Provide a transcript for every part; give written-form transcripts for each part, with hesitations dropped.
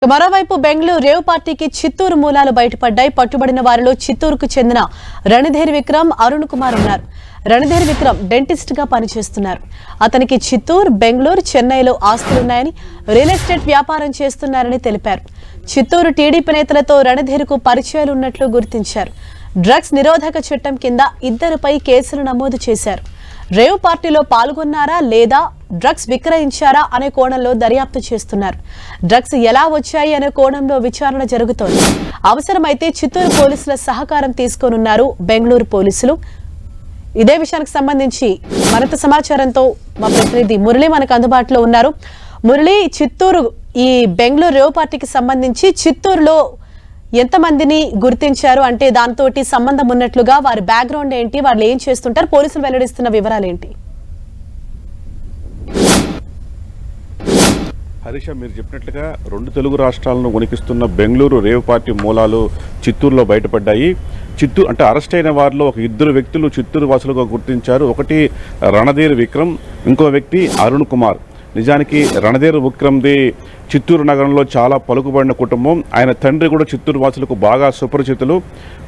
మరోవైపు బెంగళూరు రేవ్ పార్టీకి చిత్తూరు మూలాలు బయటపడ్డాయి. పట్టుబడిన వారిలో చిత్తూరుకు చెందిన రణధీర్ విక్రమ్, అరుణ్ కుమార్ ఉన్నారు. రణధీర్ విక్రమ్ డెంటిస్ట్ గా పనిచేస్తున్నారు. అతనికి చిత్తూరు, బెంగళూరు, చెన్నైలో ఆస్తులున్నాయని, రియల్ ఎస్టేట్ వ్యాపారం చేస్తున్నారని తెలిపారు. చిత్తూరు టీడీపీ నేతలతో రణధీర్కు పరిచయాలు ఉన్నట్లు గుర్తించారు. డ్రగ్స్ నిరోధక చట్టం కింద ఇద్దరిపై కేసులు నమోదు చేశారు. రేవ్ పార్టీలో పాల్గొన్నారా లేదా డ్రగ్స్ విక్రయించారా అనే కోణంలో దర్యాప్తు చేస్తున్నారు. డ్రగ్స్ ఎలా వచ్చాయి అనే కోణంలో విచారణ జరుగుతోంది. అవసరమైతే చిత్తూరు పోలీసుల సహకారం తీసుకోనున్నారు బెంగళూరు పోలీసులు. ఇదే విషయానికి సంబంధించి మరింత సమాచారంతో మా ప్రతినిధి మురళి మనకు అందుబాటులో ఉన్నారు. మురళి, చిత్తూరు ఈ బెంగళూరు రేవ్ పార్టీకి సంబంధించి చిత్తూరులో ఎంతమందిని గుర్తించారు? అంటే దాంతో సంబంధం ఉన్నట్లుగా వారి బ్యాక్గ్రౌండ్ ఏంటి, వాళ్ళు ఏం చేస్తుంటారు, పోలీసులు వెల్లడిస్తున్న వివరాలు ఏంటి? హరీష, మీరు చెప్పినట్లుగా రెండు తెలుగు రాష్ట్రాలను వణికిస్తున్న బెంగళూరు రేవ్ పార్టీ మూలాలు చిత్తూరులో బయటపడ్డాయి. చిత్తూరు అంటే అరెస్ట్ అయిన వారిలో ఒక ఇద్దరు వ్యక్తులు చిత్తూరు వాసులుగా గుర్తించారు. ఒకటి రణధీర్ విక్రమ్, ఇంకో వ్యక్తి అరుణ్ కుమార్. నిజానికి రణధీర్ విక్రమ్ది చిత్తూరు నగరంలో చాలా పలుకుబడిన కుటుంబం. ఆయన తండ్రి కూడా చిత్తూరు వాసులకు బాగా సుపరిచితులు.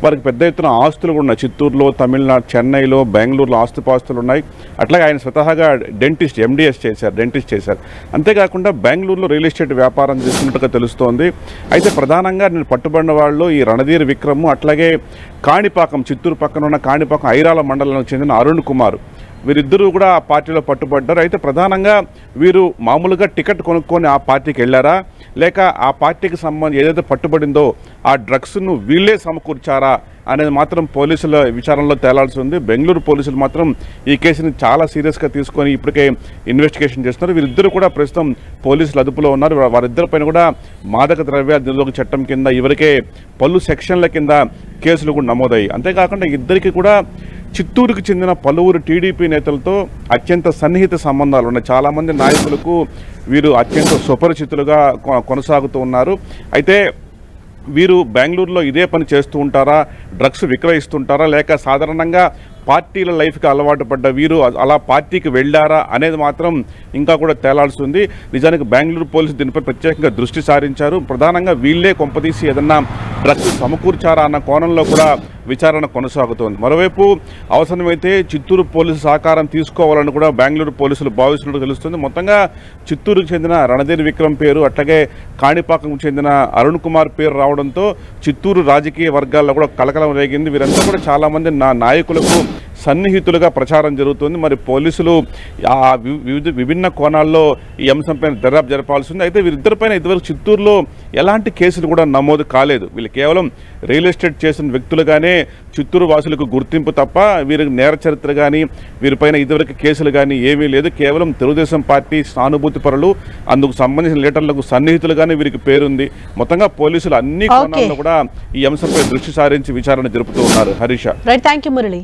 వారికి పెద్ద ఎత్తున ఆస్తులు కూడా ఉన్నాయి. చిత్తూరులో, తమిళనాడు, చెన్నైలో, బెంగళూరులో ఆస్తుపాస్తులు ఉన్నాయి. అట్లాగే ఆయన స్వతహాగా డెంటిస్ట్ చేశారు. అంతేకాకుండా బెంగళూరులో రియల్ ఎస్టేట్ వ్యాపారం చేస్తున్నట్టుగా తెలుస్తోంది. అయితే ప్రధానంగా నేను పట్టుబడిన వాళ్ళు ఈ రణధీర్ విక్రమ్, అట్లాగే కాణిపాకం, చిత్తూరు పక్కన ఉన్న కాణిపాకం ఐరాల మండలానికి చెందిన అరుణ్ కుమార్. వీరిద్దరూ కూడా ఆ పార్టీలో పట్టుబడ్డారు. అయితే ప్రధానంగా వీరు మామూలుగా టికెట్ కొనుక్కొని ఆ పార్టీకి వెళ్ళారా, లేక ఆ పార్టీకి సంబంధించి ఏదైతే పట్టుబడిందో ఆ డ్రగ్స్ను వీళ్ళే సమకూర్చారా అనేది మాత్రం పోలీసుల విచారణలో తేలాల్సి ఉంది. బెంగళూరు పోలీసులు మాత్రం ఈ కేసుని చాలా సీరియస్గా తీసుకొని ఇప్పటికే ఇన్వెస్టిగేషన్ చేస్తున్నారు. వీరిద్దరూ కూడా ప్రస్తుతం పోలీసులు అదుపులో ఉన్నారు. వారిద్దరిపైన కూడా మాదక ద్రవ్యాల నిరోధక చట్టం కింద ఇవరికే పలు సెక్షన్ల కింద కేసులు కూడా నమోదయ్యాయి. అంతేకాకుండా ఇద్దరికి కూడా చిత్తూరుకు చెందిన పలువురు టీడీపీ నేతలతో అత్యంత సన్నిహిత సంబంధాలు ఉన్నాయి. చాలామంది నాయకులకు వీరు అత్యంత సుపరిచితులుగా కొనసాగుతూ ఉన్నారు. అయితే వీరు బెంగళూరులో ఇదే పని చేస్తూ ఉంటారా, డ్రగ్స్ విక్రయిస్తుంటారా, లేక సాధారణంగా పార్టీల లైఫ్కి అలవాటు పడ్డ వీరు అలా పార్టీకి వెళ్ళారా అనేది మాత్రం ఇంకా కూడా తేలాల్సి ఉంది. నిజానికి బెంగళూరు పోలీసు దీనిపై ప్రత్యేకంగా దృష్టి సారించారు. ప్రధానంగా వీళ్ళే కొంపదీసి ఏదన్నా డ్రగ్స్ సమకూర్చారా అన్న కోణంలో కూడా విచారణ కొనసాగుతోంది. మరోవైపు అవసరమైతే చిత్తూరు పోలీసు సహకారం తీసుకోవాలని కూడా బెంగళూరు పోలీసులు భావిస్తున్నట్టు తెలుస్తుంది. మొత్తంగా చిత్తూరుకు చెందిన రణధీర్ విక్రమ్ పేరు, అట్లాగే కాణిపాకంకు చెందిన అరుణ్ కుమార్ పేరు రావడంతో చిత్తూరు రాజకీయ వర్గాల్లో కూడా కలకలం రేగింది. వీరంతా కూడా చాలామంది నాయకులకు సన్నిహితులుగా ప్రచారం జరుగుతుంది. మరి పోలీసులు విభిన్న కోణాల్లో ఈ అంశంపైన దర్యాప్తు జరపాల్సి ఉంది. అయితే వీరిద్దరిపైన ఇదివరకు చిత్తూరులో ఎలాంటి కేసులు కూడా నమోదు కాలేదు. వీళ్ళు కేవలం రియల్ ఎస్టేట్ చేసిన వ్యక్తులుగానే చిత్తూరు వాసులకు గుర్తింపు తప్ప వీరికి నేర చరిత్ర కానీ వీరిపైన ఇదివరకు కేసులు కానీ ఏమీ లేదు. కేవలం తెలుగుదేశం పార్టీ సానుభూతి పరులు, అందుకు సంబంధించిన లీడర్లకు సన్నిహితులుగానే వీరికి పేరుంది. మొత్తంగా పోలీసులు అన్ని కోణాల్లో కూడా ఈ అంశంపై దృష్టి సారించి విచారణ జరుపుతూ ఉన్నారు. హరీష. Right, thank you Murali.